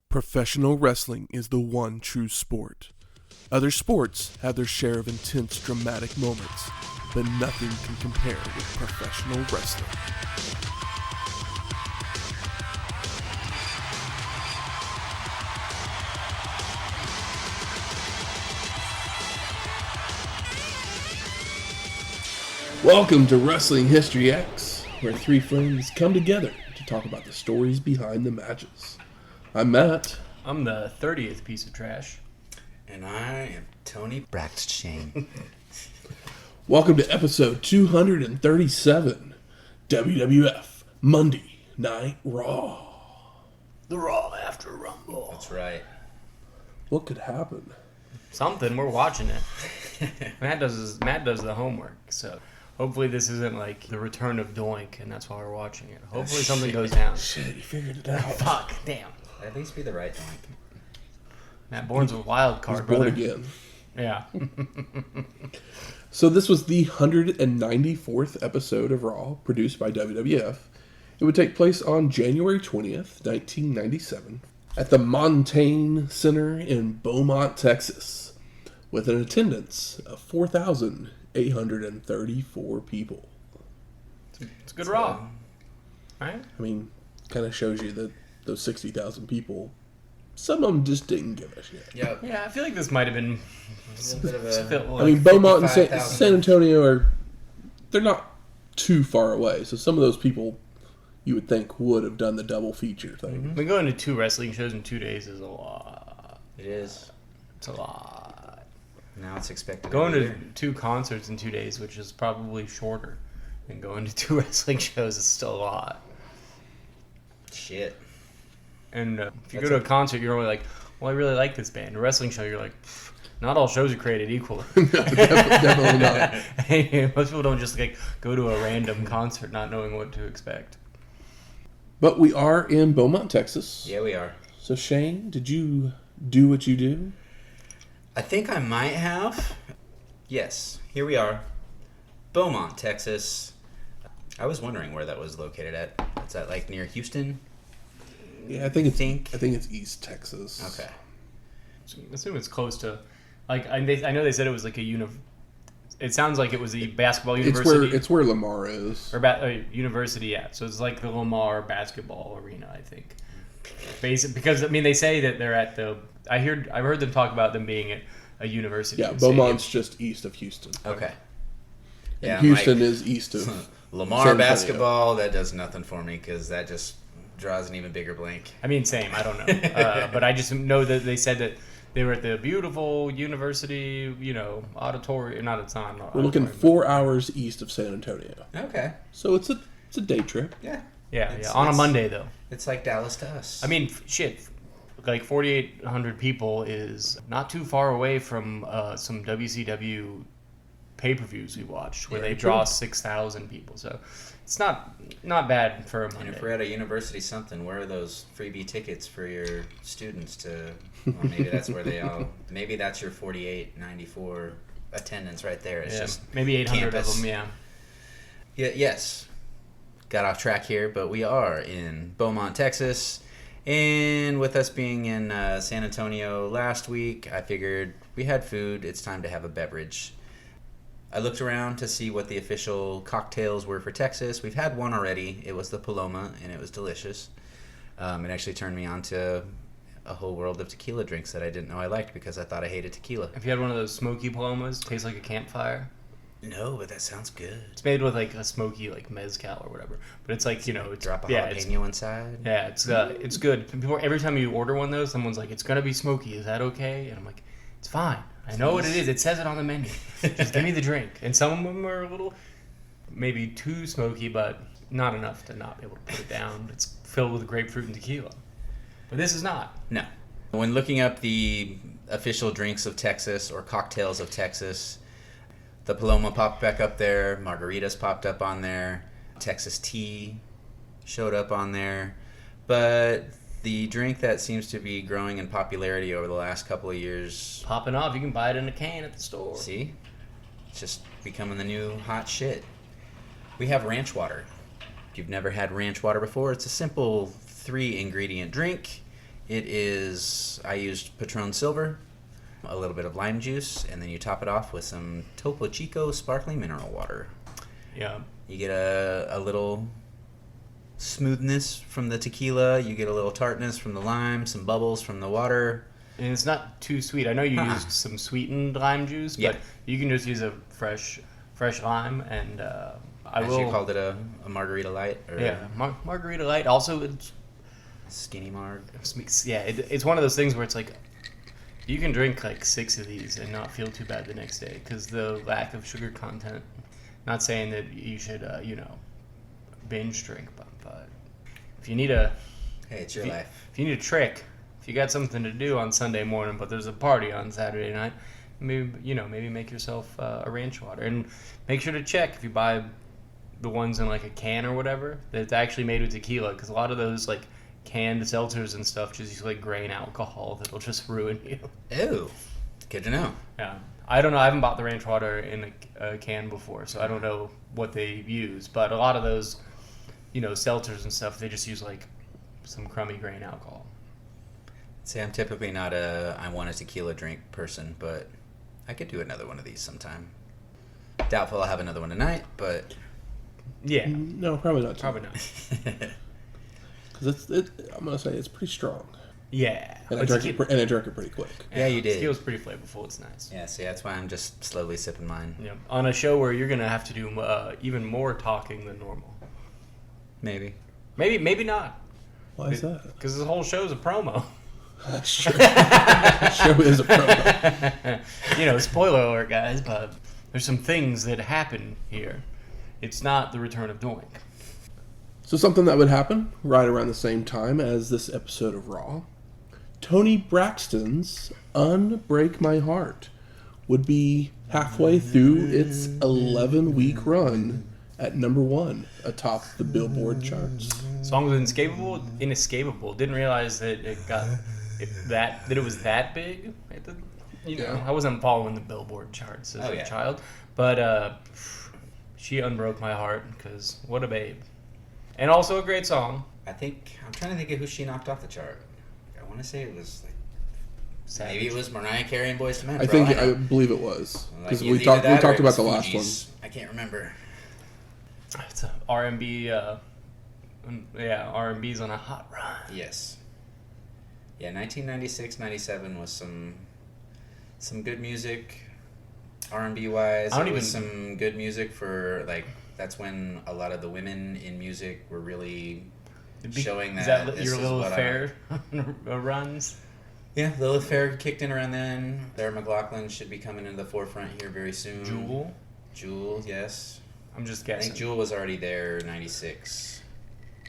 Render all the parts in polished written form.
Professional wrestling is the one true sport. Other sports have their share of intense, dramatic moments, but nothing can compare with professional wrestling. Welcome to Wrestling History X, where three friends come together to talk about the stories behind the matches. I'm Matt. I'm the 30th piece of trash. And I am Tony Braxton. Welcome to episode 237, WWF Monday Night RAW. The Raw after Rumble. That's right. What could happen? Something. We're watching it. Matt does the homework, so hopefully this isn't like the return of Doink, and that's why we're watching it. Hopefully something goes down. Shit, you figured it out. Fuck, damn. At least be the right Doink. Matt Bourne's a wild card, He's born brother. again. Yeah. So this was the 194th episode of Raw, produced by WWF. It would take place on January 20th, 1997, at the Montaigne Center in Beaumont, Texas, with an attendance of 4,834 people. It's a good Raw. Right? I mean, kind of shows you that those 60,000 people, some of them just didn't give a shit. Yep. Yeah, I feel like this might have been A bit of a... I mean, Beaumont and 55,000. San Antonio they're not too far away, so some of those people you would think would have done the double feature thing. Mm-hmm. Going to 2 wrestling shows in 2 days is a lot. It is. It's a lot. Now it's expected. Going to later. 2 concerts in 2 days, which is probably shorter than going to 2 wrestling shows, is still a lot. Shit. And if you go to a concert, you're only like, well, I really like this band. A wrestling show, you're like, not all shows are created equal. No, definitely not. Most people don't just like go to a random concert not knowing what to expect. But we are in Beaumont, Texas. Yeah, we are. So Shane, did you do what you do? I think I might have. Yes, here we are. Beaumont, Texas. I was wondering where that was located at. Is that like near Houston? Yeah, I think Think? it's East Texas. Okay. I assume it's close to, like, I know they said it was like a it sounds like it was the basketball university. It's where Lamar is. Or university, yeah. So it's like the Lamar basketball arena, I think. Because, I mean, they say that they're at the... I've heard them talk about them being at a university. Yeah, Beaumont's just east of Houston. Okay. And Houston is east of Lamar basketball, that does nothing for me because that just draws an even bigger blank. I mean, same. I don't know. But I just know that they said that they were at the beautiful university, auditorium. We're looking 4 hours east of San Antonio. Okay. So it's a day trip. Yeah. Yeah. On a Monday, though. It's like Dallas to us. I mean, shit. Like 4,800 people is not too far away from some WCW pay-per-views we watched where they draw 6,000 people. So it's not bad for a Monday. And if we're at a university something, where are those freebie tickets for your students to... Well, maybe that's where they all... Maybe that's your 4,894 attendance right there. It's just maybe 800 campus. of them, yeah. Yes. Got off track here, but we are in Beaumont, Texas. And with us being in San Antonio last week, I figured we had food. It's time to have a beverage. I looked around to see what the official cocktails were for Texas. We've had one already. It was the Paloma, and it was delicious. It actually turned me on to a whole world of tequila drinks that I didn't know I liked because I thought I hated tequila. Have you had one of those smoky Palomas? Tastes like a campfire. No, but that sounds good. It's made with like a smoky like mezcal or whatever. But it's like, it's, Drop a jalapeno inside. Yeah, it's good. People, every time you order one of those, someone's like, it's gonna be smoky. Is that okay? And I'm like, it's fine. I know what it is. It says it on the menu. Just give me the drink. And some of them are a little, maybe too smoky, but not enough to not be able to put it down. It's filled with grapefruit and tequila. But this is not. No. When looking up the official drinks of Texas or cocktails of Texas, the Paloma popped back up there. Margaritas popped up on there. Texas tea showed up on there. But the drink that seems to be growing in popularity over the last couple of years... Popping off. You can buy it in a can at the store. See? It's just becoming the new hot shit. We have ranch water. If you've never had ranch water before, it's a simple 3-ingredient drink. I used Patron Silver, a little bit of lime juice, and then you top it off with some Topo Chico sparkling mineral water. Yeah. You get a little smoothness from the tequila. You get a little tartness from the lime, some bubbles from the water. And it's not too sweet. I know you used some sweetened lime juice, but you can just use a fresh lime. And You called it a margarita light? Or margarita light. Also, it's skinny marg. Yeah, it's one of those things where it's like you can drink like 6 of these and not feel too bad the next day because the lack of sugar content. Not saying that you should, binge drink, but if you need it's your life. If you need a trick, if you got something to do on Sunday morning, but there's a party on Saturday night, maybe make yourself a ranch water, and make sure to check if you buy the ones in like a can or whatever that it's actually made with tequila, because a lot of those like canned seltzers and stuff just use like grain alcohol that'll just ruin you. Ew, good to know. Yeah. I don't know. I haven't bought the ranch water in a can before, so I don't know what they use. But a lot of those, seltzers and stuff, they just use like some crummy grain alcohol. See, I'm typically not I want a tequila drink person, but I could do another one of these sometime. Doubtful I'll have another one tonight, but yeah, no, probably not. Probably not. Because I'm gonna say it's pretty strong. Yeah, and I drank it pretty quick. Yeah, you did. Tequila's pretty flavorful. It's nice. Yeah, see, that's why I'm just slowly sipping mine. Yeah, on a show where you're gonna have to do even more talking than normal. Maybe not. Why is that? Because this whole show's a promo. That's true. The show is a promo. Spoiler alert, guys, but there's some things that happen here. It's not the return of Doink. So something that would happen right around the same time as this episode of Raw, Tony Braxton's Unbreak My Heart would be halfway through its 11-week run at number 1 atop the Billboard charts. Song was inescapable. Didn't realize that it was that big. I wasn't following the Billboard charts as a child, but she unbroke my heart because what a babe, and also a great song. I'm trying to think of who she knocked off the chart. I want to say it was like Savage. Maybe it was Mariah Carey and Boyz II Men. I believe it was because we talked about the last one. I can't remember. It's a R&B. R&B's on a hot run. Yes. Yeah, 1996-97 was some good music, R&B wise. Some good music for that's when a lot of the women in music were really showing that. Is that your Lilith Fair runs? Yeah, Lilith Fair kicked in around then. Sarah McLachlan should be coming into the forefront here very soon. Jewel, yes. I'm just guessing. I think Jewel was already there 96.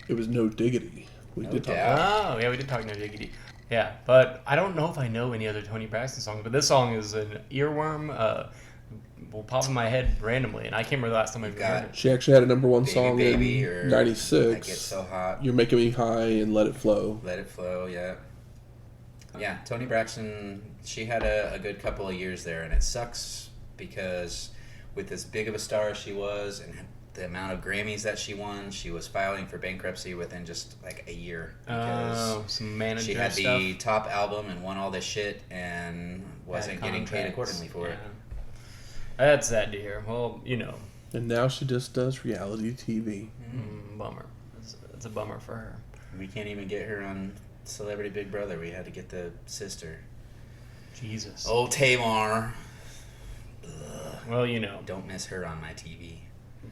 It was No Diggity. We did talk. Oh, yeah, we did talk No Diggity. Yeah, but I don't know if I know any other Toni Braxton songs, but this song is an earworm. Will pop in my head randomly, and I can't remember the last time I've heard it. She actually had a number 1 song in or 96. I Get So Hot. You're Making Me High and Let It Flow. Let It Flow, yeah. Yeah, Toni Braxton, she had a good couple of years there, and it sucks because with as big of a star as she was and the amount of Grammys that she won, she was filing for bankruptcy within just a year. Because some manager she had stuff. the top album and won all this shit and wasn't getting paid accordingly for it. That's sad to hear. Well, And now she just does reality TV. Bummer. It's a bummer for her. We can't even get her on Celebrity Big Brother. We had to get the sister. Jesus. Old Tamar. Well, Don't miss her on my TV.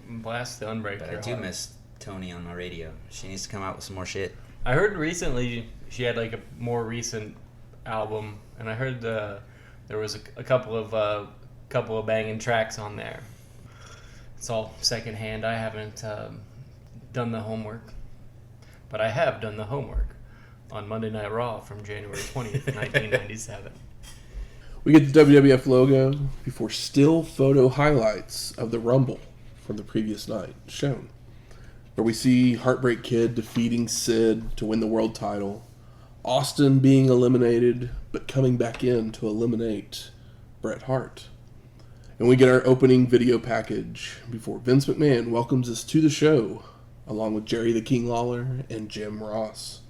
Blast the Unbreak. But I do miss Toni on my radio. She needs to come out with some more shit. I heard recently she had a more recent album, and I heard there was a couple of banging tracks on there. It's all secondhand. I haven't done the homework, but I have done the homework on Monday Night Raw from January 20th, 1997. We get the WWF logo before still photo highlights of the Rumble from the previous night shown, where we see Heartbreak Kid defeating Sid to win the world title, Austin being eliminated but coming back in to eliminate Bret Hart. And we get our opening video package before Vince McMahon welcomes us to the show, along with Jerry the King Lawler and Jim Ross.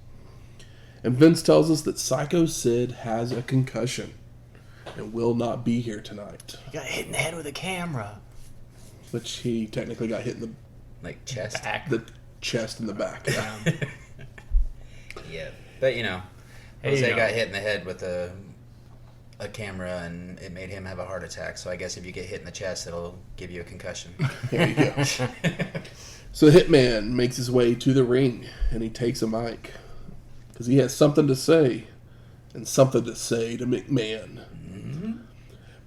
And Vince tells us that Psycho Sid has a concussion and will not be here tonight. He got hit in the head with a camera. Which he technically got hit in the chest. Back. the chest and the back. Yeah. Yeah, but Hey, Jose got hit in the head with a camera, and it made him have a heart attack. So I guess if you get hit in the chest, it'll give you a concussion. There you go. So the Hitman makes his way to the ring, and he takes a mic. Because he has something to say, and something to say to McMahon. Mm-hmm.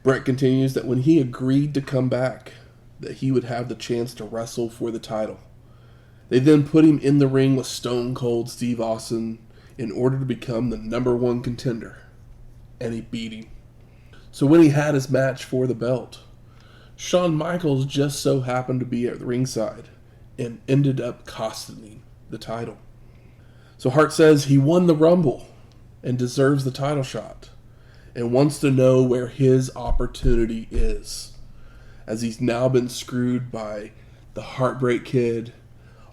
Bret continues that when he agreed to come back, that he would have the chance to wrestle for the title. They then put him in the ring with Stone Cold Steve Austin in order to become the #1 contender. And he beat him. So when he had his match for the belt, Shawn Michaels just so happened to be at the ringside and ended up costing him the title. So Hart says he won the Rumble and deserves the title shot and wants to know where his opportunity is, as he's now been screwed by the Heartbreak Kid,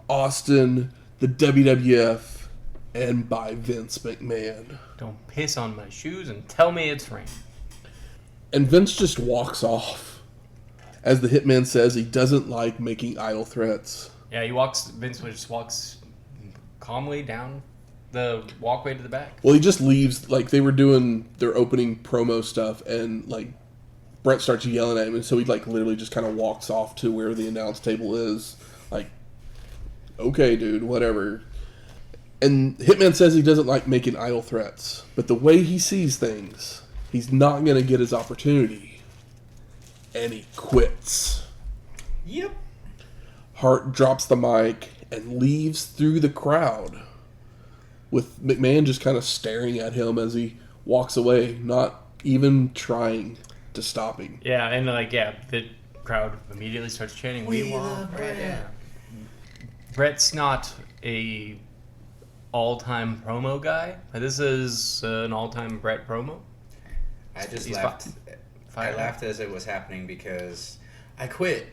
Austin, the WWF, and by Vince McMahon. Don't piss on my shoes and tell me it's rain. And Vince just walks off. As the Hitman says, he doesn't like making idle threats. Yeah, Vince just walks calmly down the walkway to the back. Well, he just leaves, like, they were doing their opening promo stuff, and, like, Bret starts yelling at him, and so he, like, literally just kind of walks off to where the announce table is. Like, okay, dude, whatever. And Hitman says he doesn't like making idle threats, but the way he sees things, he's not going to get his opportunity. And he quits. Yep. Hart drops the mic and leaves through the crowd, with McMahon just kind of staring at him as he walks away, not even trying to stop him. Yeah, and the crowd immediately starts chanting, "We want Bret." Yeah. Bret's not a all-time promo guy. This is an all-time Bret promo. I just He's laughed. I laughed as it was happening because I quit,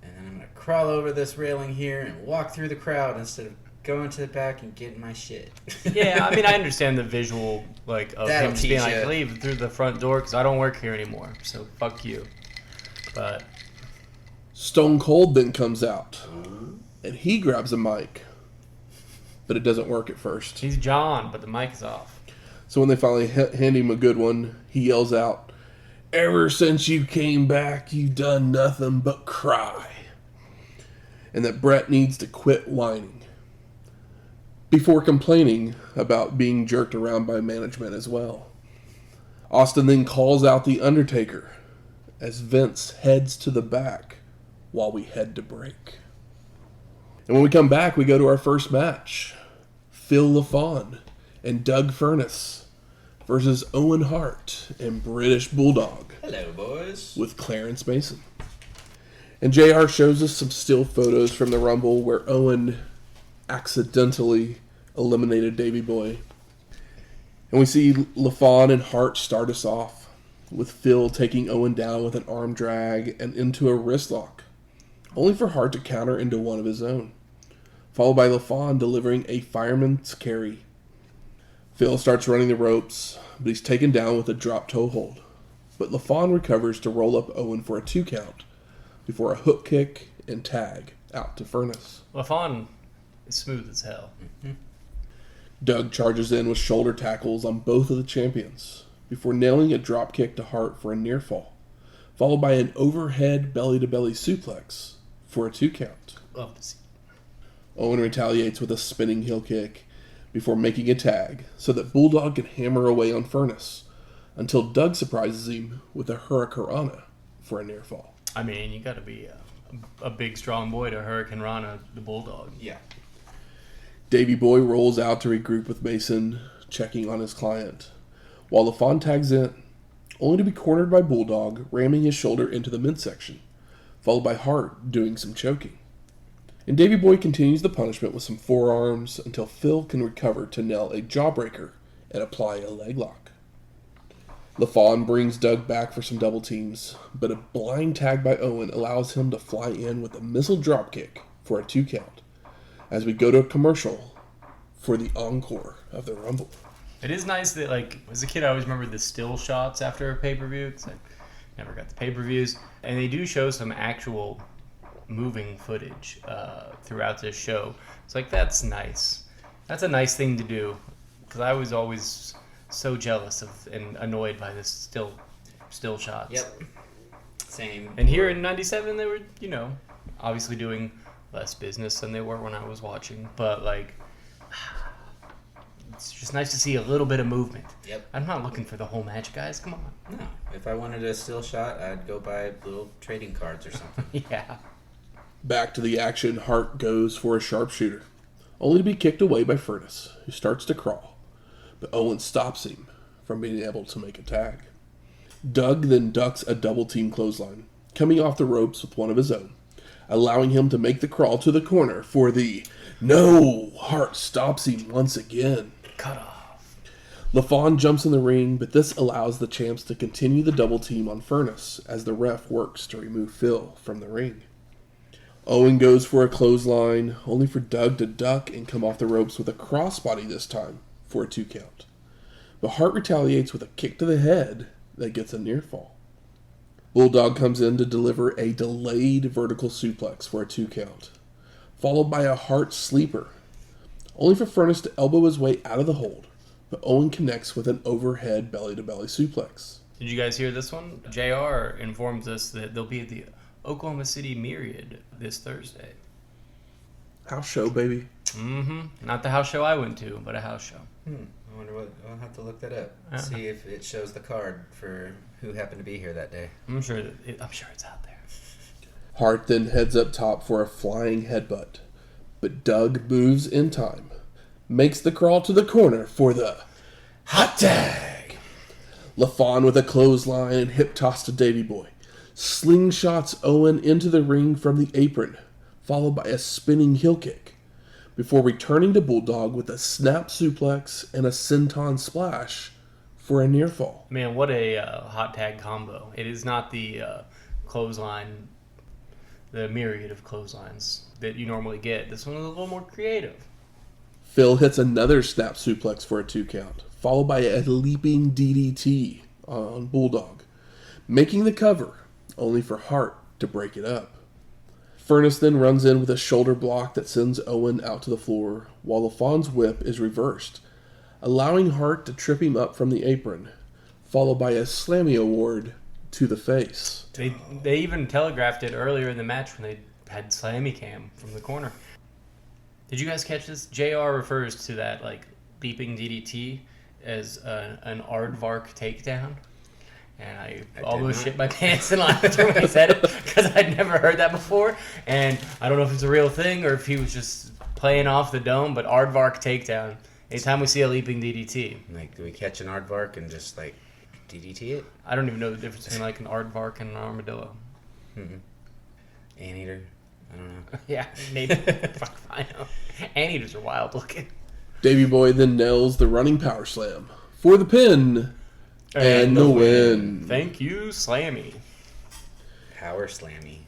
and then I'm gonna crawl over this railing here and walk through the crowd instead of going to the back and getting my shit. Yeah, I mean, I understand the visual, of That'll him just being teach ya. leave through the front door because I don't work here anymore, so fuck you. But Stone Cold then comes out, and he grabs a mic, but it doesn't work at first. he's John, but the mic is off. So when they finally hand him a good one, he yells out, "Ever since you came back, you done nothing but cry." And that Bret needs to quit whining. Before complaining about being jerked around by management as well. Austin then calls out the Undertaker as Vince heads to the back while we head to break. And when we come back, we go to our first match. Phil Lafon and Doug Furnas versus Owen Hart and British Bulldog. Hello, boys. With Clarence Mason. And JR shows us some still photos from the Rumble where Owen accidentally eliminated Davey Boy. And we see Lafon and Hart start us off, with Phil taking Owen down with an arm drag and into a wrist lock, only for Hart to counter into one of his own, followed by Lafon delivering a fireman's carry. Phil starts running the ropes, but he's taken down with a drop toe hold. But Lafon recovers to roll up Owen for a 2 count, before a hook kick and tag out to Furnas. Lafon is smooth as hell. Mm-hmm. Doug charges in with shoulder tackles on both of the champions, before nailing a drop kick to Hart for a near fall, followed by an overhead belly-to-belly suplex for a 2 count. Love to see. Owen retaliates with a spinning heel kick before making a tag so that Bulldog can hammer away on Furnas until Doug surprises him with a Hurricanrana for a near fall. I mean, you got to be a big, strong boy to Hurricanrana the Bulldog. Yeah. Davey Boy rolls out to regroup with Mason, checking on his client, while Lafon tags in, only to be cornered by Bulldog, ramming his shoulder into the midsection, followed by Hart doing some choking. And Davey Boy continues the punishment with some forearms until Phil can recover to nail a jawbreaker and apply a leg lock. Lafon brings Doug back for some double teams, but a blind tag by Owen allows him to fly in with a missile dropkick for a 2 count. As we go to a commercial for the encore of the Rumble. It is nice that, like, as a kid, I always remembered the still shots after a pay-per-view, because I never got the pay-per-views. And they do show some actual moving footage throughout this show. It's like, that's nice. That's a nice thing to do, because I was always so jealous of and annoyed by this still shots. Yep. Same. And here in 97, they were, obviously doing less business than they were when I was watching. But, like, it's just nice to see a little bit of movement. Yep. I'm not looking for the whole match, guys. Come on. No. If I wanted a still shot, I'd go buy little trading cards or something. Yeah. Back to the action, Hart goes for a sharpshooter, only to be kicked away by Furnas, who starts to crawl. But Owen stops him from being able to make a tag. Doug then ducks a double-team clothesline, coming off the ropes with one of his own, allowing him to make the crawl to the corner for the no. Hart stops him once again. Cut off. Lafon jumps in the ring, but this allows the champs to continue the double team on Furnas as the ref works to remove Phil from the ring. Owen goes for a clothesline, only for Doug to duck and come off the ropes with a crossbody this time for a 2 count. But Hart retaliates with a kick to the head that gets a near fall. Bulldog comes in to deliver a delayed vertical suplex for a 2 count, followed by a Hart sleeper, only for Furnas to elbow his way out of the hold, but Owen connects with an overhead belly-to-belly suplex. Did you guys hear this one? JR informs us that they'll be at the Oklahoma City Myriad this Thursday. House show, baby. Mm-hmm. Not the house show I went to, but a house show. I wonder what. I'll have to look that up. Yeah. See if it shows the card for who happened to be here that day. I'm sure it's out there. Hart then heads up top for a flying headbutt, but Doug moves in time, makes the crawl to the corner for the hot tag. Lafon with a clothesline and hip toss to Davey Boy slingshots Owen into the ring from the apron, followed by a spinning heel kick, before returning to Bulldog with a snap suplex and a senton splash for a near fall. Man, what a hot tag combo. It is not the clothesline, the myriad of clotheslines that you normally get. This one is a little more creative. Phil hits another snap suplex for a 2 count, followed by a leaping DDT on Bulldog, making the cover, only for Hart to break it up. Furnas then runs in with a shoulder block that sends Owen out to the floor, while Lafon's whip is reversed, allowing Hart to trip him up from the apron, followed by a Slammy award to the face. They even telegraphed it earlier in the match when they had Slammy Cam from the corner. Did you guys catch this? JR refers to that like beeping DDT as an aardvark takedown. And I almost shit my pants in laughter when he said it, because I'd never heard that before. And I don't know if it's a real thing or if he was just playing off the dome, but aardvark takedown. Anytime we see a leaping DDT. Like, do we catch an aardvark and just, like, DDT it? I don't even know the difference between like an aardvark and an armadillo. Anteater? I don't know. Yeah, maybe. Fuck, I know. Anteaters are wild looking. Davey Boy then nails the running power slam for the pin and the win. Thank you, Slammy. Power Slammy.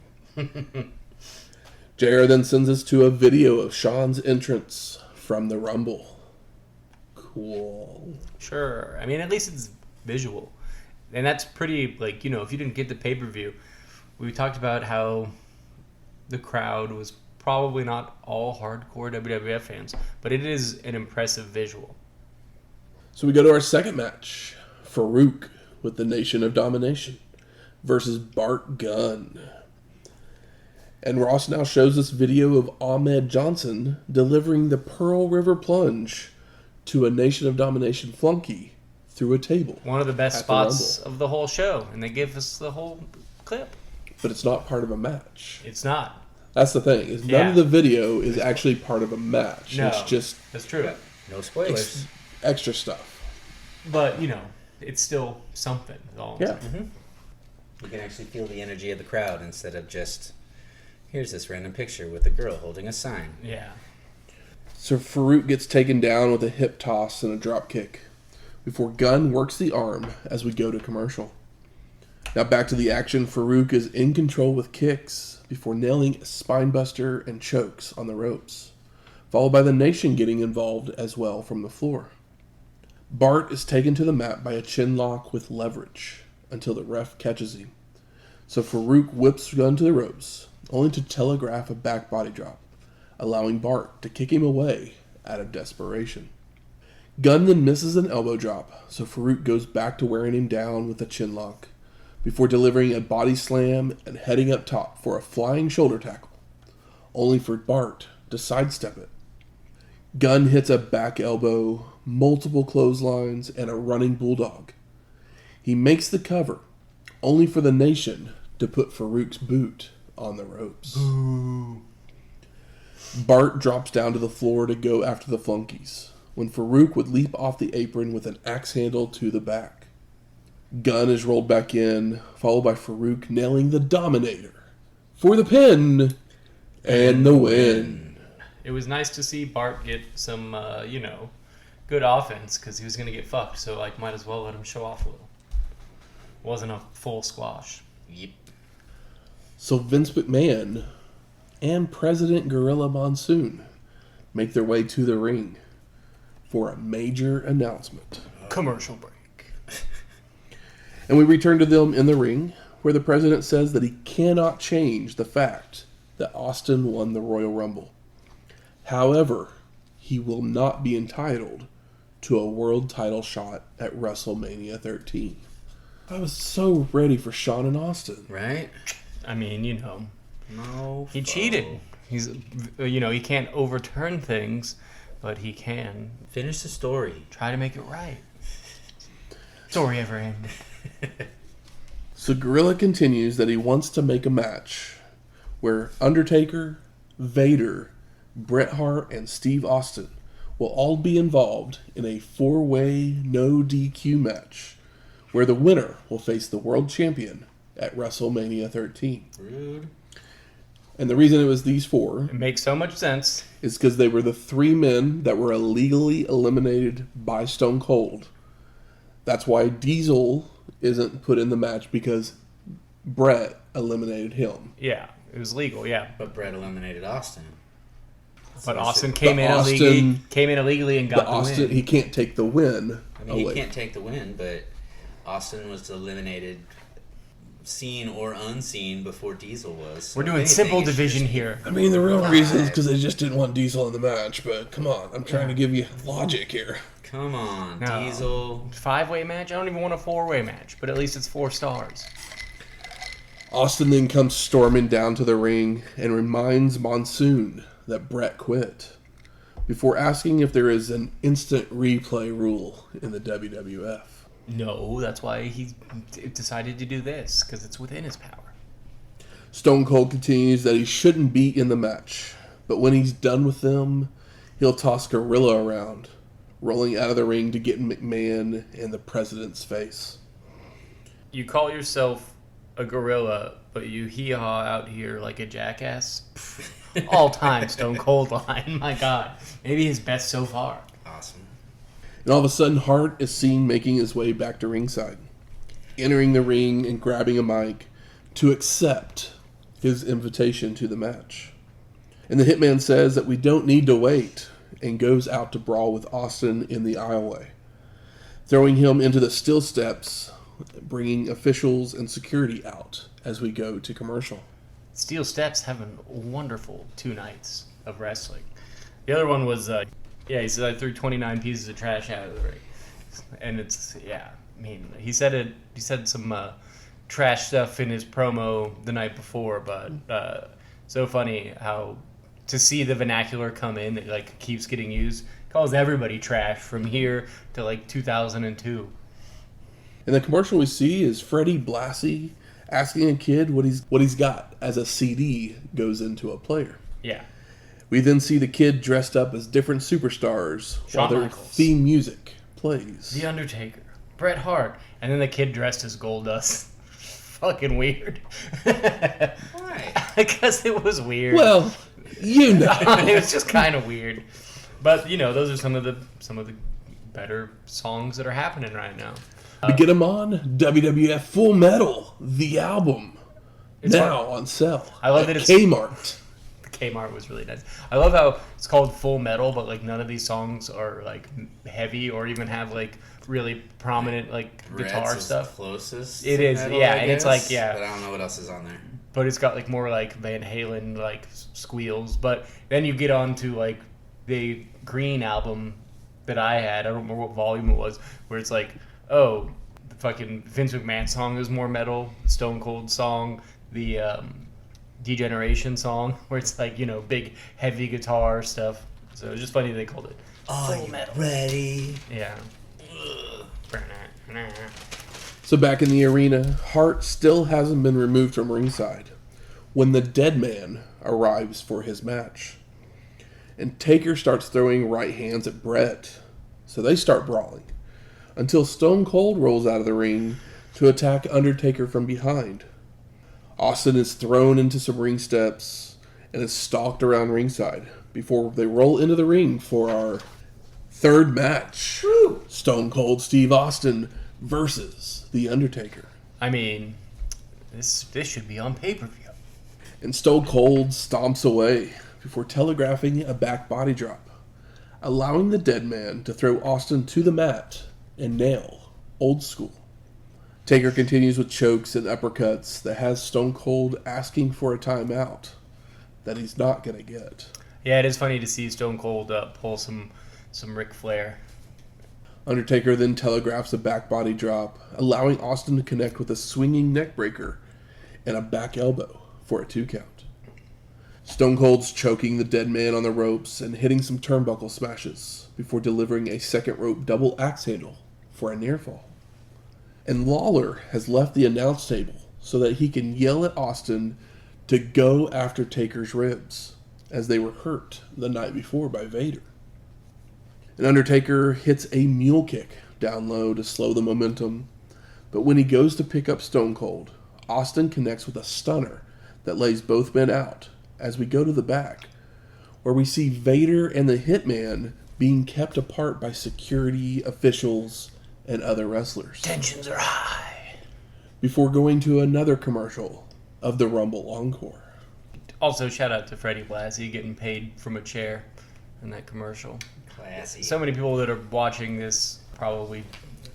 JR then sends us to a video of Sean's entrance from the Rumble. Cool. Sure. I mean, at least it's visual. And that's pretty, like, if you didn't get the pay-per-view, we talked about how the crowd was probably not all hardcore WWF fans, but it is an impressive visual. So we go to our second match. Faarooq with the Nation of Domination versus Bart Gunn. And Ross now shows us video of Ahmed Johnson delivering the Pearl River Plunge to a Nation of Domination flunky through a table. One of the best spots of the whole show, and they give us the whole clip. But it's not part of a match. It's not. That's the thing. Is none of the video is actually part of a match. No, it's just that's true. No spoilers. Extra stuff. But, it's still something. All yeah. You can actually feel the energy of the crowd instead of just, here's this random picture with a girl holding a sign. Yeah. So Faarooq gets taken down with a hip toss and a drop kick before Gunn works the arm as we go to commercial. Now back to the action. Faarooq is in control with kicks before nailing a spinebuster and chokes on the ropes, followed by the Nation getting involved as well from the floor. Bart is taken to the mat by a chin lock with leverage until the ref catches him. So Faarooq whips Gunn to the ropes, only to telegraph a back body drop, allowing Bart to kick him away out of desperation. Gunn then misses an elbow drop, so Faarooq goes back to wearing him down with a chin lock, before delivering a body slam and heading up top for a flying shoulder tackle, only for Bart to sidestep it. Gunn hits a back elbow, multiple clotheslines, and a running bulldog. He makes the cover, only for the Nation to put Faarooq's boot on the ropes. Ooh. Bart drops down to the floor to go after the flunkies, when Faarooq would leap off the apron with an axe handle to the back. Gunn is rolled back in, followed by Faarooq nailing the Dominator for the pin and the win. It was nice to see Bart get some, good offense, because he was going to get fucked, so might as well let him show off a little. Wasn't a full squash. Yep. So Vince McMahon and President Gorilla Monsoon make their way to the ring for a major announcement. Commercial break. And we return to them in the ring, where the president says that he cannot change the fact that Austin won the Royal Rumble. However, he will not be entitled to a world title shot at WrestleMania 13. I was so ready for Shawn and Austin. Right? I mean, No. he cheated. He's, he can't overturn things, but he can Finish the story. try to make it right. Story ever ended. So Gorilla continues that he wants to make a match where Undertaker, Vader, Bret Hart, and Steve Austin will all be involved in a 4-way no DQ match where the winner will face the world champion at WrestleMania 13. Rude. And the reason it was these four It makes so much sense. is because they were the 3 men that were illegally eliminated by Stone Cold. That's why Diesel isn't put in the match, because Bret eliminated him. Yeah, it was legal, yeah. But Bret eliminated Austin. But So Austin shit. came Austin- in illegally and got the Austin, win. he can't take the win I mean, away. he can't take the win, but Austin was eliminated, seen or unseen, before Diesel was. So We're if doing anything, simple it should division just be- here. I mean, the real reason is Five. because they just didn't want Diesel in the match, but come on, I'm trying to give you logic here. Come on, No. Diesel. 5-way match? I don't even want a 4-way match, but at least it's 4 stars. Austin then comes storming down to the ring and reminds Monsoon that Bret quit, before asking if there is an instant replay rule in the WWF. No, that's why he decided to do this, because it's within his power. Stone Cold continues that he shouldn't be in the match, but when he's done with them, he'll toss Gorilla around, rolling out of the ring to get McMahon in the president's face. You call yourself a gorilla, but you hee-haw out here like a jackass? All-time Stone Cold line, my God. Maybe his best so far. Awesome. And all of a sudden, Hart is seen making his way back to ringside, entering the ring and grabbing a mic to accept his invitation to the match. And the Hitman says that we don't need to wait, and goes out to brawl with Austin in the aisleway, throwing him into the steel steps, bringing officials and security out as we go to commercial. Steel Steps having wonderful 2 nights of wrestling. The other one was, he said I threw 29 pieces of trash out of the ring. And it's, he said some trash stuff in his promo the night before, but so funny how to see the vernacular come in that keeps getting used. Calls everybody trash from here to 2002. And the commercial we see is Freddie Blassie asking a kid what he's got as a CD goes into a player. Yeah. We then see the kid dressed up as different superstars while Shawn their Michaels. theme music plays. The Undertaker. Bret Hart. And then the kid dressed as Goldust. Fucking weird. Why? Because it was weird. Well, you know. It was just kind of weird. But, those are some of the better songs that are happening right now. To get them on, WWF Full Metal, the album, It's now on sale. I love at that it's- Kmart. Kmart was really nice. I love how it's called Full Metal, but like none of these songs are like heavy or even have like really prominent like guitar Reds is stuff. Closest. It is, metal, yeah, I and it's guess, like but I don't know what else is on there. but it's got like more like Van Halen like squeals. But then you get on to like the Green album that I had. I don't remember what volume it was, where it's like, oh, the fucking Vince McMahon song is more metal, Stone Cold song, the Degeneration song, where it's like, you know, big heavy guitar stuff. So it's just funny they called it Full Metal. Ready? Yeah. So back in the arena, Hart still hasn't been removed from ringside when the Dead Man arrives for his match. And Taker starts throwing right hands at Bret, so they start brawling, until Stone Cold rolls out of the ring to attack Undertaker from behind. Austin is thrown into some ring steps and is stalked around ringside before they roll into the ring for our third match. Woo! Stone Cold Steve Austin versus The Undertaker. I mean, this should be on pay-per-view. And Stone Cold stomps away before telegraphing a back body drop, allowing the Dead Man to throw Austin to the mat and nail Old School. Taker continues with chokes and uppercuts that has Stone Cold asking for a timeout that he's not going to get. Yeah, it is funny to see Stone Cold pull some Ric Flair. Undertaker then telegraphs a back body drop, allowing Austin to connect with a swinging neckbreaker and a back elbow for a 2 count. Stone Cold's choking the Dead Man on the ropes and hitting some turnbuckle smashes before delivering a second rope double axe handle for a near fall. And Lawler has left the announce table so that he can yell at Austin to go after Taker's ribs, as they were hurt the night before by Vader. And Undertaker hits a mule kick down low to slow the momentum, but when he goes to pick up Stone Cold, Austin connects with a stunner that lays both men out as we go to the back, where we see Vader and the Hitman being kept apart by security officials and other wrestlers. Tensions are high. Before going to another commercial of the Rumble Encore. Also, shout out to Freddie Blassie getting paid from a chair in that commercial. Classy. So many people that are watching this probably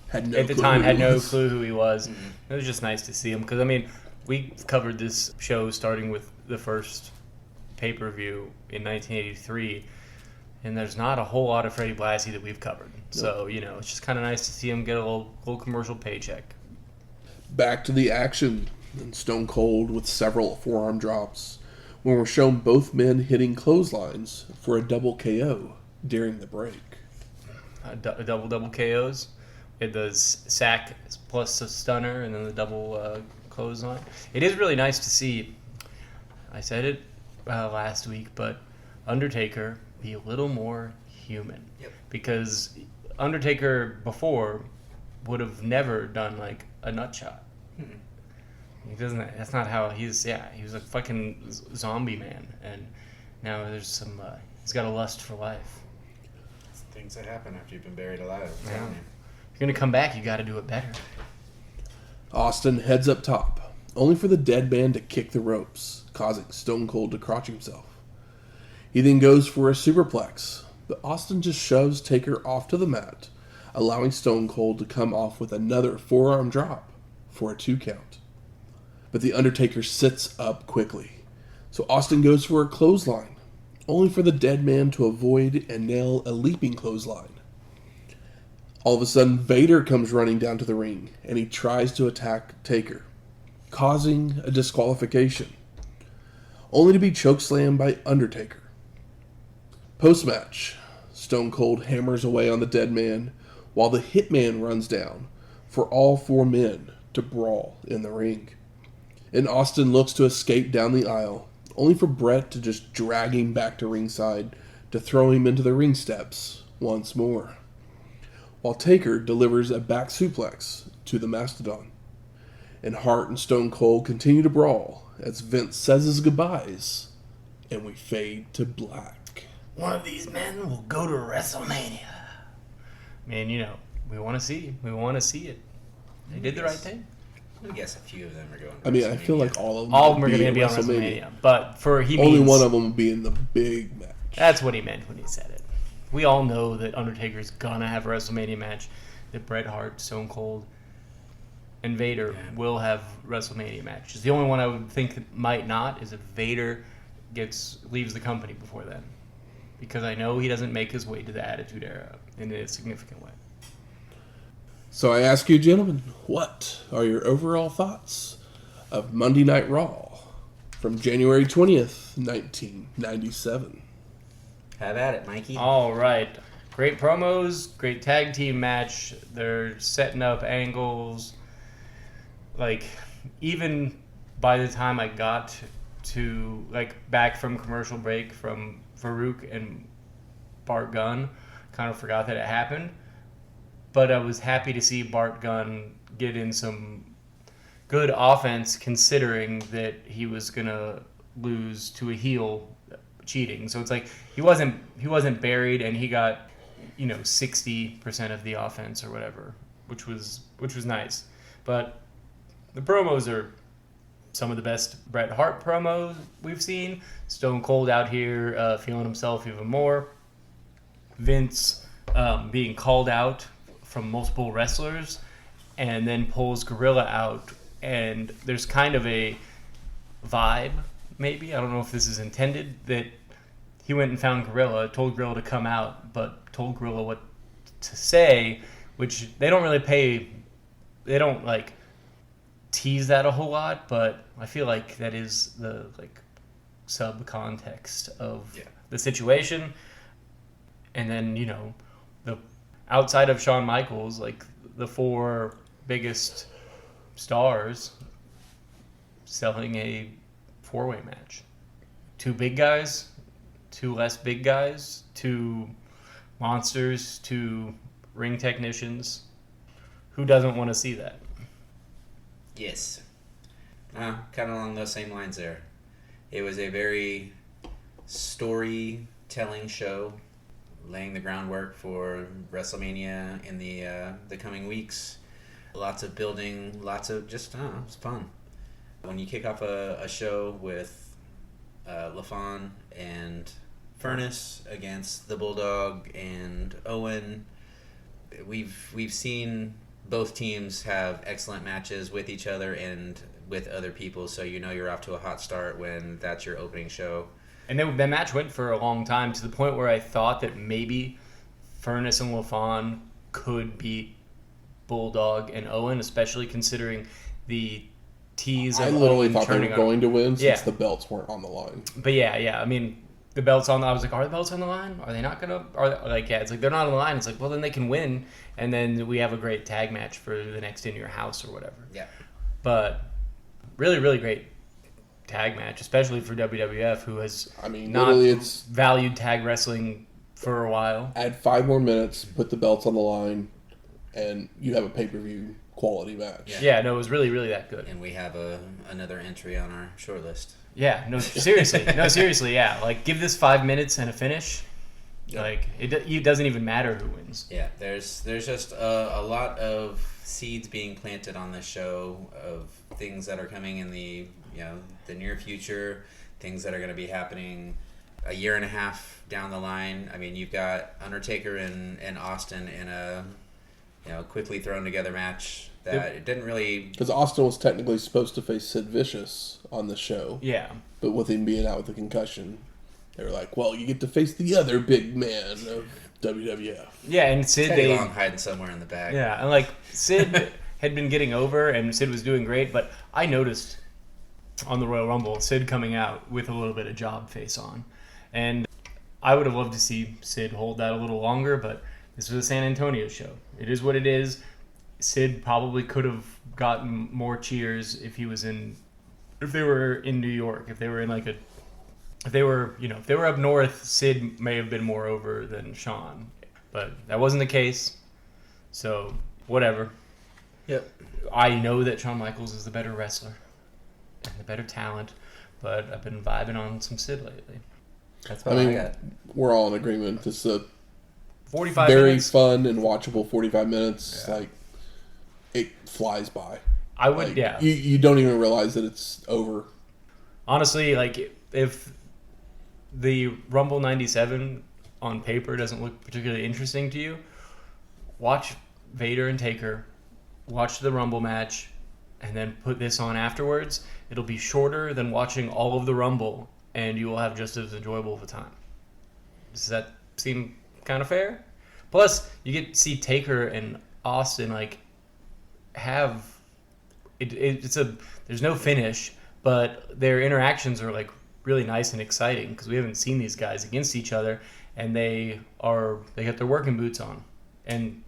Had no at the clue time who had he no was. clue who he was. Mm-hmm. It was just nice to see him because, I mean, we covered this show starting with the first pay-per-view in 1983, and there's not a whole lot of Freddie Blassie that we've covered. So, you know, it's just kind of nice to see him get a little commercial paycheck. Back to the action, and Stone Cold with several forearm drops, when we're shown both men hitting clotheslines for a double KO during the break. Double KOs. It does sack plus a stunner and then the double clothesline. It is really nice to see, I said it last week, but Undertaker be a little more human. Yep. Because Undertaker before would have never done like a nut shot. He doesn't. That's not how he's. Yeah, he was a fucking zombie man, and now there's some. He's got a lust for life. It's things that happen after you've been buried alive. I'm Yeah. telling you. If you're gonna come back, you got to do it better. Austin heads up top, only for the Dead Man to kick the ropes, causing Stone Cold to crotch himself. He then goes for a superplex, but Austin just shoves Taker off to the mat, allowing Stone Cold to come off with another forearm drop for a 2 count. But the Undertaker sits up quickly, so Austin goes for a clothesline, only for the Dead Man to avoid and nail a leaping clothesline. All of a sudden, Vader comes running down to the ring, and he tries to attack Taker, causing a disqualification, only to be chokeslammed by Undertaker. Post-match, Stone Cold hammers away on the Dead Man, while the Hitman runs down for all 4 men to brawl in the ring. And Austin looks to escape down the aisle, only for Bret to just drag him back to ringside to throw him into the ring steps once more, while Taker delivers a back suplex to the Mastodon. And Hart and Stone Cold continue to brawl as Vince says his goodbyes, and we fade to black. One of these men will go to WrestleMania. Man, you know, we want to see it. They did the right thing. I guess a few of them are going to I mean, I WrestleMania. feel like all of them. All of them are going going to be on WrestleMania. But only one of them will be in the big match. That's what he meant when he said it. We all know that Undertaker's going to have a WrestleMania match, that Bret Hart, Stone Cold, and Vader will have WrestleMania matches. The only one I would think that might not is if Vader leaves the company before then. Because I know he doesn't make his way to the Attitude Era in a significant way. So I ask you, gentlemen, what are your overall thoughts of Monday Night Raw from January 20th, 1997? Have at it, Mikey. All right. Great promos, great tag team match. They're setting up angles. Like, even by the time I got to, back from commercial break from Faarooq and Bart Gunn, kind of forgot that it happened. But I was happy to see Bart Gunn get in some good offense, considering that he was gonna lose to a heel cheating. So it's like he wasn't buried, and he got 60% of the offense or whatever, which was nice. But the promos are some of the best Bret Hart promos we've seen. Stone Cold out here feeling himself even more. Vince being called out from multiple wrestlers, and then pulls Gorilla out, and there's kind of a vibe, maybe, I don't know if this is intended, that he went and found Gorilla, told Gorilla to come out, but told Gorilla what to say, which they don't tease that a whole lot, but I feel like that is the sub-context of the situation. And then, the outside of Shawn Michaels, the four biggest stars selling a four-way match. Two big guys, two less big guys, two monsters, two ring technicians. Who doesn't want to see that? Yes. Kind of along those same lines there. It was a very storytelling show, laying the groundwork for WrestleMania in the coming weeks. Lots of building, lots of just, it's fun. When you kick off a show with Lafon and Furnas against the Bulldog and Owen, we've seen both teams have excellent matches with each other and with other people, so you're off to a hot start when that's your opening show. And then that match went for a long time, to the point where I thought that maybe Furnas and Lafon could beat Bulldog and Owen, especially considering the tease of I literally Owen thought they turning were going to win since Yeah. the belts weren't on the line. But I mean, the belts on. I was like, are the belts on the line? Are they not gonna? It's like they're not on the line. It's like, well, then they can win, and then we have a great tag match for the next In Your House or whatever. Yeah. But really, really great tag match, especially for WWF, who has not it's valued tag wrestling for a while. add 5 more minutes, put the belts on the line, and you have a pay-per-view quality match. Yeah, no, it was really, really that good. And we have another entry on our short list. Yeah, no, seriously. Yeah. Give this 5 minutes and a finish. Yeah. It doesn't even matter who wins. Yeah, there's just a lot of seeds being planted on this show of things that are coming in the near future, things that are going to be happening a year and a half down the line. I mean, you've got Undertaker and Austin in a quickly thrown together match that it didn't really... Because Austin was technically supposed to face Sid Vicious on the show. Yeah. But with him being out with a concussion, they were like, well, you get to face the other big man of WWF. Yeah, and Sid... Teddy Long hiding somewhere in the back. Yeah, and Sid had been getting over, and Sid was doing great, but I noticed on the Royal Rumble, Sid coming out with a little bit of job face on. And I would have loved to see Sid hold that a little longer, but this was a San Antonio show. It is what it is. Sid probably could have gotten more cheers if they were in New York. If they were up north, Sid may have been more over than Shawn. But that wasn't the case. So, whatever. Yep. I know that Shawn Michaels is the better wrestler and the better talent, but I've been vibing on some Sid lately. That's what I got. We're all in agreement. This is a 45 very minutes. fun and watchable 45 minutes. Yeah. It flies by. I would, yeah. You don't even realize that it's over. Honestly, like, if the Rumble 97 on paper doesn't look particularly interesting to you, watch Vader and Taker, watch the Rumble match, and then put this on afterwards. It'll be shorter than watching all of the Rumble, and you will have just as enjoyable of a time. Does that seem kind of fair? Plus, you get to see Taker and Austin, like, have... There's no finish, but their interactions are, like, really nice and exciting because we haven't seen these guys against each other, and they got their working boots on, and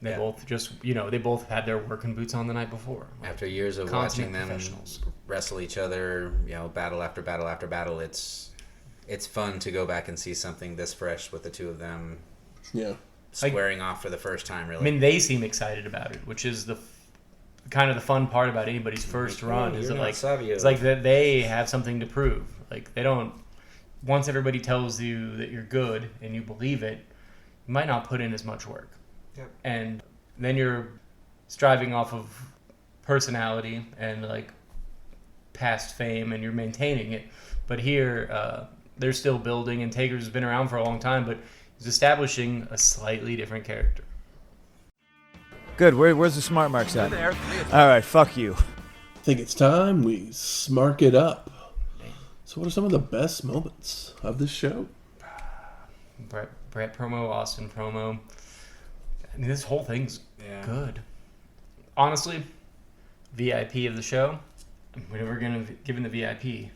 they both just they both had their working boots on the night before. After years of watching them wrestle each other, battle after battle after battle, it's fun to go back and see something this fresh with the two of them. Yeah, squaring off for the first time. Really, I mean, they seem excited about it, which is the kind of the fun part about anybody's first run is that it's like that they have something to prove. Like, they don't. Once everybody tells you that you're good and you believe it, you might not put in as much work. Yep. And then you're striving off of personality and like past fame, and you're maintaining it. But here, they're still building, and Taker's been around for a long time, but he's establishing a slightly different character. Good. Where's the smart marks at? There. All right. Fuck you. I think it's time we smark it up. So what are some of the best moments of this show? Bret promo, Austin promo. I mean, this whole thing's good. Honestly, VIP of the show, we're never going to give the VIP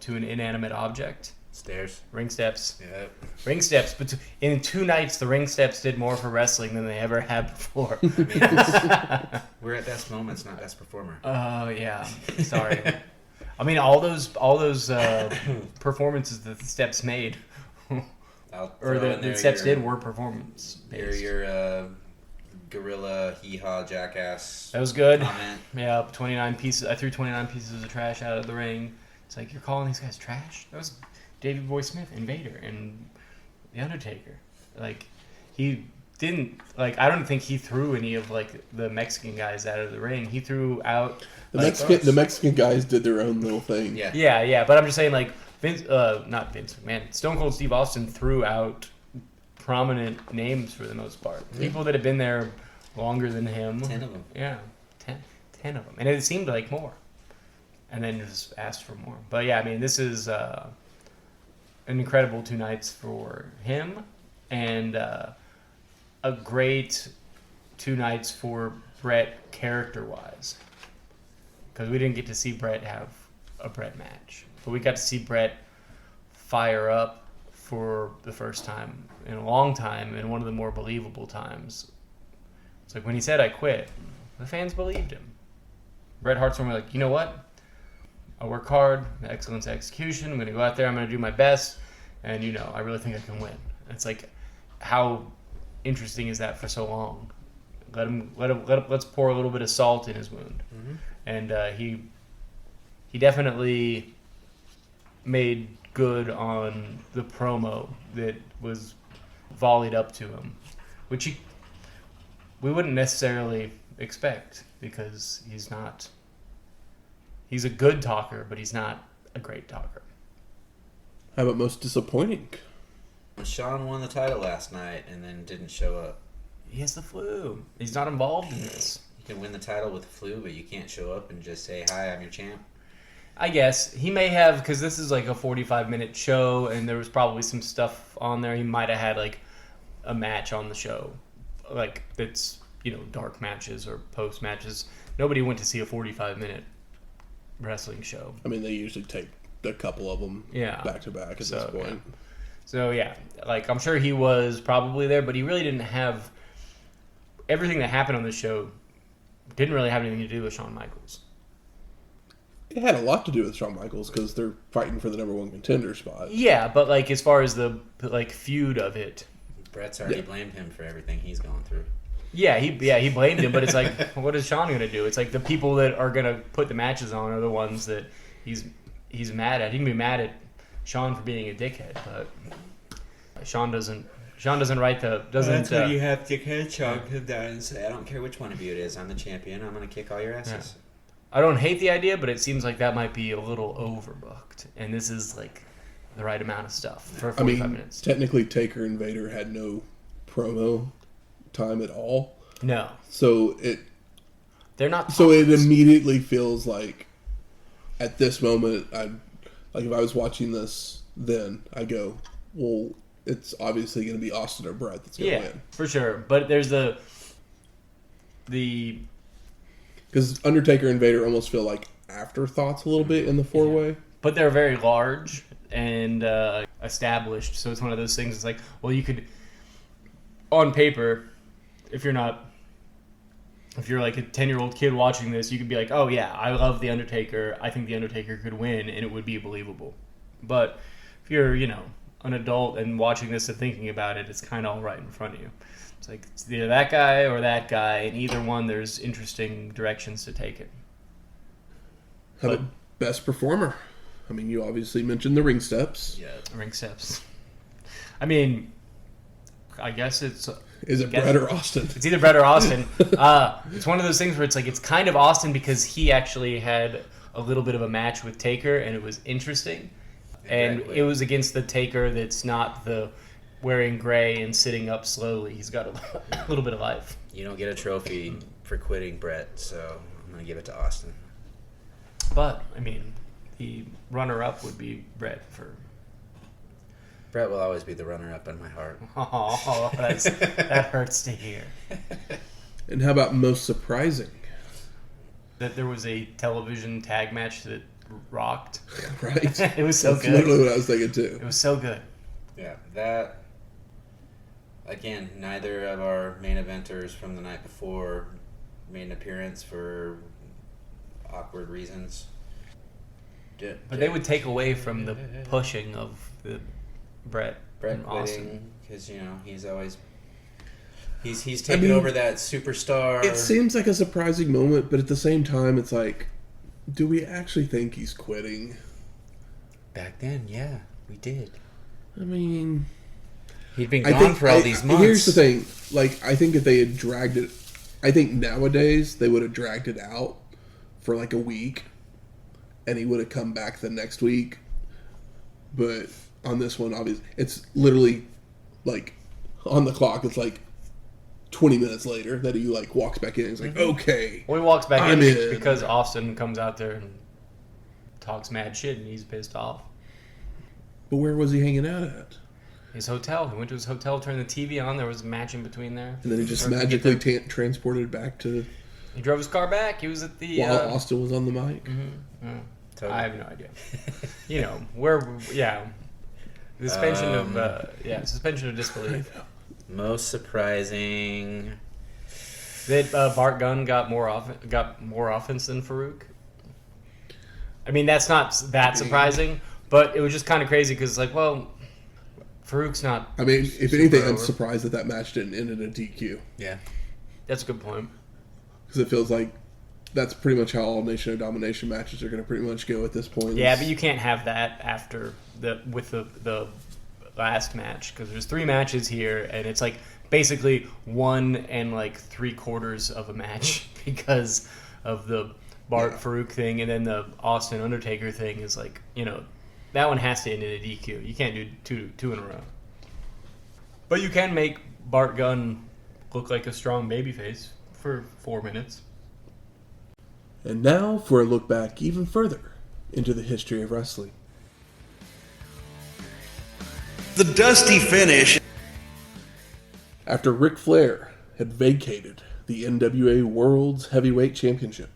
to an inanimate object. Stairs. Ring steps. Yep. Ring steps. But in 2 nights, the ring steps did more for wrestling than they ever had before. I mean, we're at best moments, not best performer. Oh, yeah. Sorry. I mean, all those performances that the steps made, or the steps did, were performance based. Your gorilla hee-haw jackass. That was good. Comment. Yeah, 29 pieces. I threw 29 pieces of trash out of the ring. It's like, you're calling these guys trash? That was Davey Boy Smith and Vader and the Undertaker. Like, he didn't, like, I don't think he threw any of, like, the Mexican guys out of the ring. He threw out the Mexican guys did their own little thing. Yeah. But I'm just saying, like, not Vince McMahon, Stone Cold Steve Austin threw out prominent names for the most part. People that have been there longer than him. 10 of them. Yeah, 10 of them. And it seemed like more. And then just asked for more. But yeah, I mean, this is an incredible 2 nights for him, and a great 2 nights for Bret character-wise. Because we didn't get to see Bret have a Bret match. But we got to see Bret fire up for the first time in a long time, and one of the more believable times. It's like when he said, "I quit," the fans believed him. Bret Hart's normally like, you know what? I work hard, excellence execution. I'm going to go out there, I'm going to do my best, and I really think I can win. It's like, how interesting is that for so long? Let's pour a little bit of salt in his wound. Mm-hmm. And he definitely made good on the promo that was volleyed up to him, which we wouldn't necessarily expect, because he's a good talker, but he's not a great talker. How about most disappointing? Shawn won the title last night and then didn't show up. He has the flu. He's not involved in this. You can win the title with the flu, but you can't show up and just say, "Hi, I'm your champ." I guess he may have, because this is like a 45-minute show, and there was probably some stuff on there. He might have had like a match on the show, like that's dark matches or post matches. Nobody went to see a 45-minute wrestling show. I mean, they usually take a couple of them back to back at this point. Yeah. So yeah, like I'm sure he was probably there, but he really didn't have everything that happened on the show. Didn't really have anything to do with Shawn Michaels. It had a lot to do with Shawn Michaels because they're fighting for the number 1 contender spot. Yeah, but like as far as the feud of it, Bret's already blamed him for everything he's gone through. Yeah, he blamed him, but it's like, what is Shawn going to do? It's like the people that are going to put the matches on are the ones that he's mad at. He can be mad at Shawn for being a dickhead, but Shawn doesn't Sean doesn't write the... That's when you have to kind of chalk him down and say, I don't care which one of you it is. I'm the champion. I'm going to kick all your asses. I don't hate the idea, but it seems like that might be a little overbooked. And this is like the right amount of stuff for 45 minutes. Technically, Taker and Vader had no promo time at all. No. So they're not... So it immediately feels like, at this moment, if I was watching this then, I go, well, it's obviously going to be Austin or Bret that's going to win. For sure. But there's the because Undertaker and Vader almost feel like afterthoughts a little bit in the four-way. Yeah. But they're very large and established, so it's one of those things. It's like, well, you could, on paper, if you're like a 10-year-old kid watching this, you could be like, oh yeah, I love the Undertaker. I think the Undertaker could win, and it would be believable. But if you're, an adult and watching this and thinking about it, it's kind of all right in front of you. It's like it's either that guy or that guy, and either one, there's interesting directions to take it. How about best performer? I mean, you obviously mentioned the ring steps. Yeah, ring steps. I mean, I guess it's... Is it Bret or Austin? It's either Bret or Austin. It's one of those things where it's like it's kind of Austin because he actually had a little bit of a match with Taker, and it was interesting. And it was against the Taker that's not the wearing gray and sitting up slowly. He's got a little bit of life. You don't get a trophy for quitting Bret, so I'm going to give it to Austin. But, I mean, the runner-up would be Bret for... Bret will always be the runner-up in my heart. Oh, that hurts to hear. And how about most surprising? That there was a television tag match that rocked. Right. It was so That's good. literally what I was thinking too. It was so good. Yeah, that... Again, neither of our main eventers from the night before made an appearance for awkward reasons. But they would take away from the pushing of the Bret quitting because he's always he's taken over that superstar. It seems like a surprising moment, but at the same time, it's like, do we actually think he's quitting? Back then, yeah, we did. I mean, he'd been gone for all these months. Here's the thing: I think if they had dragged it, I think nowadays they would have dragged it out for like a week, and he would have come back the next week. But on this one, obviously, it's literally like on the clock. It's like 20 minutes later that he walks back in. And he's like, okay, well, he walks back in in because Austin comes out there and talks mad shit, and he's pissed off. But where was he hanging out at? His hotel. He went to his hotel, turned the TV on. There was a match in between there. And then he just magically transported back to. He drove his car back. He was at the. While Austin was on the mic. Mm-hmm. Totally. I have no idea. The suspension of disbelief. Most surprising that Bart Gunn got more offense than Faarooq. I mean, that's not that surprising, but it was just kind of crazy because, Faarooq's not. I mean, if anything, I'm surprised that match didn't end in a DQ. Yeah, that's a good point. Because it feels like that's pretty much how all Nation of Domination matches are going to pretty much go at this point. Yeah, but you can't have that after with the last match because there's 3 matches here, and it's basically 1 and 3/4 of a match because of the Bart Faarooq thing, and then the Austin Undertaker thing is that one has to end in a DQ. You can't do two in a row. But you can make Bart Gunn look like a strong babyface for 4 minutes. And now for a look back even further into the history of wrestling. The dusty finish. After Ric Flair had vacated the NWA World's Heavyweight Championship,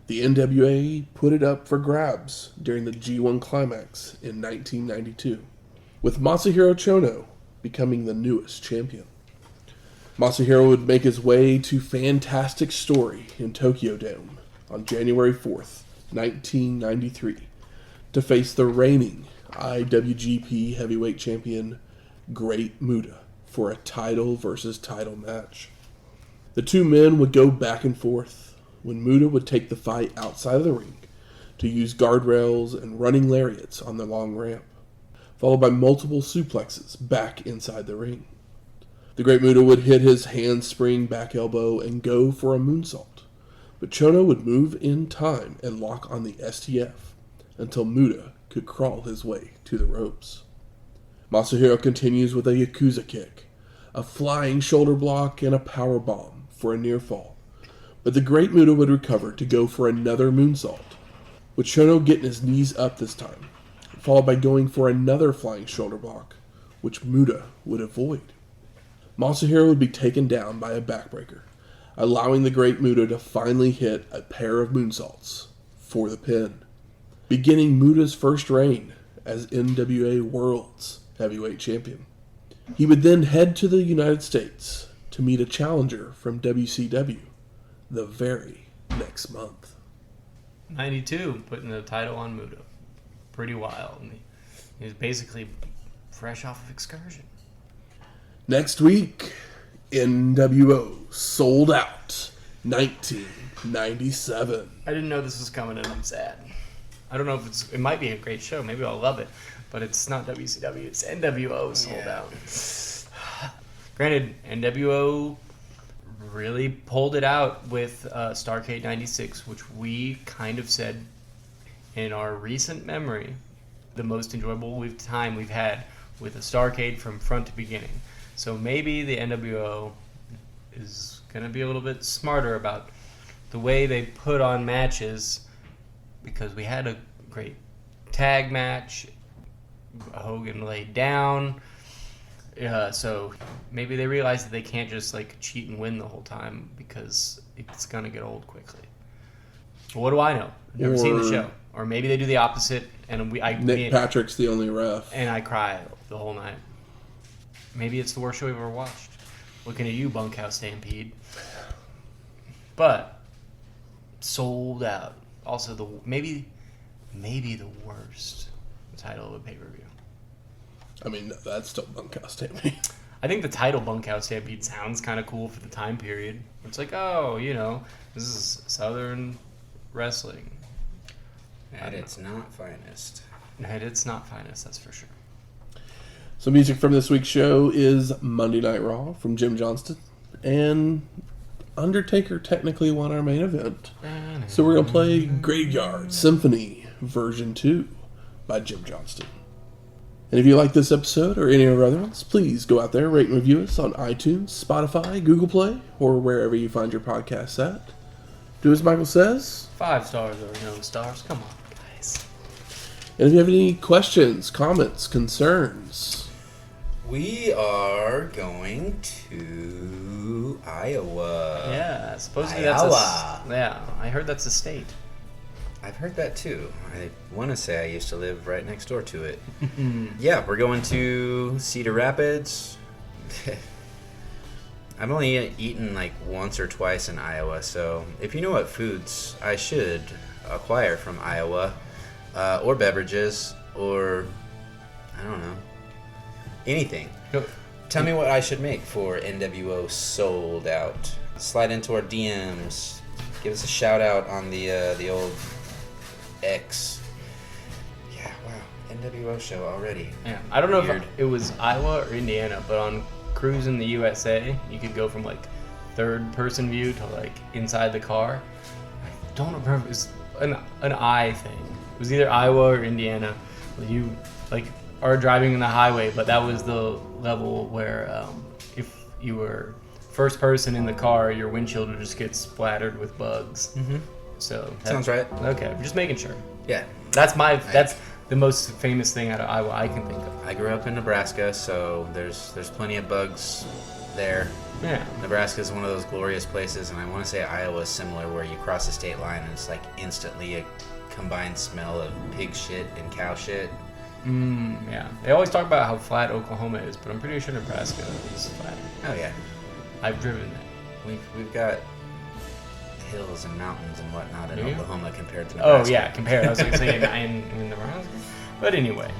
the NWA put it up for grabs during the G1 Climax in 1992, with Masahiro Chono becoming the newest champion. Masahiro would make his way to Fantastic Story in Tokyo Dome on January 4th, 1993, to face the reigning IWGP Heavyweight Champion Great Muta for a title versus title match. The two men would go back and forth when Muta would take the fight outside of the ring to use guardrails and running lariats on the long ramp, followed by multiple suplexes back inside the ring. The Great Muta would hit his handspring back elbow and go for a moonsault, but Chono would move in time and lock on the STF until Muta could crawl his way to the ropes. Masahiro continues with a Yakuza kick, a flying shoulder block, and a power bomb for a near fall, but the Great Muta would recover to go for another moonsault, with Chono getting his knees up this time, followed by going for another flying shoulder block, which Muta would avoid. Masahiro would be taken down by a backbreaker, allowing the Great Muta to finally hit a pair of moonsaults for the pin, beginning Muta's first reign as NWA World's Heavyweight Champion. He would then head to the United States to meet a challenger from WCW the very next month. 92, putting the title on Muta. Pretty wild. He was basically fresh off of Excursion. Next week, NWO Sold Out 1997. I didn't know this was coming, and I'm sad. I don't know if it might be a great show. Maybe I'll love it. But it's not WCW. It's NWO Sold Out. Granted, NWO really pulled it out with Starrcade 96, which we kind of said in our recent memory, the most enjoyable time we've had with a Starrcade from front to beginning. So maybe the NWO is going to be a little bit smarter about the way they put on matches, because we had a great tag match. Hogan laid down. So maybe they realize that they can't just cheat and win the whole time, because it's going to get old quickly. But what do I know? I've never seen the show. Or maybe they do the opposite, and Nick Patrick's the only ref. And I cry the whole night. Maybe it's the worst show we've ever watched. Looking at you, Bunkhouse Stampede. But Sold Out. Also, maybe the worst title of a pay-per-view. I mean, that's still Bunkhouse Stampede. I think the title Bunkhouse Stampede sounds kind of cool for the time period. It's like, this is Southern wrestling. At its not finest. At its not finest, that's for sure. So music from this week's show is Monday Night Raw from Jim Johnston. And Undertaker technically won our main event. So we're going to play Graveyard Symphony version 2 by Jim Johnston. And if you like this episode or any of our other ones, please go out there, rate and review us on iTunes, Spotify, GooglePlay, or wherever you find your podcasts at. Do as Michael says. 5 stars or no stars. Come on, guys. And if you have any questions, comments, concerns, we are going to Iowa. Yeah, supposedly Iowa. Yeah, I heard that's a state. I've heard that too. I want to say I used to live right next door to it. Yeah, we're going to Cedar Rapids. I've only eaten once or twice in Iowa, so if you know what foods I should acquire from Iowa, or beverages, or I don't know, anything, tell me what I should make for NWO Sold Out. Slide into our DMs. Give us a shout out on the old X. Yeah, wow, NWO show already. Yeah, I don't know Weird. if it was Iowa or Indiana, but on Cruise in the USA, you could go from third person view to inside the car. I don't remember, it was an I thing. It was either Iowa or Indiana. You are driving in the highway, but that was the level where if you were first person in the car, your windshield would just get splattered with bugs. Mm-hmm. So sounds right. Okay, I'm just making sure. Yeah, that's the most famous thing out of Iowa I can think of. I grew up in Nebraska, so there's plenty of bugs there. Yeah. Nebraska is one of those glorious places, and I want to say Iowa is similar, where you cross the state line and it's instantly a combined smell of pig shit and cow shit. Yeah. They always talk about how flat Oklahoma is, but I'm pretty sure Nebraska is flat. Oh yeah. I've driven that. We've got hills and mountains and whatnot in Oklahoma compared to Oh Nebraska. yeah, compared. I was going to say in Nebraska. But anyway,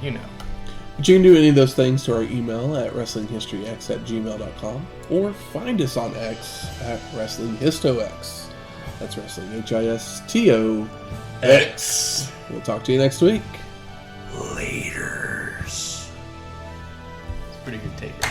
But you can do any of those things to our email at WrestlingHistoryX@gmail.com, or find us on X at WrestlingHistoX. That's WrestlingHistoX. We'll talk to you next week. Laters. It's a pretty good taker.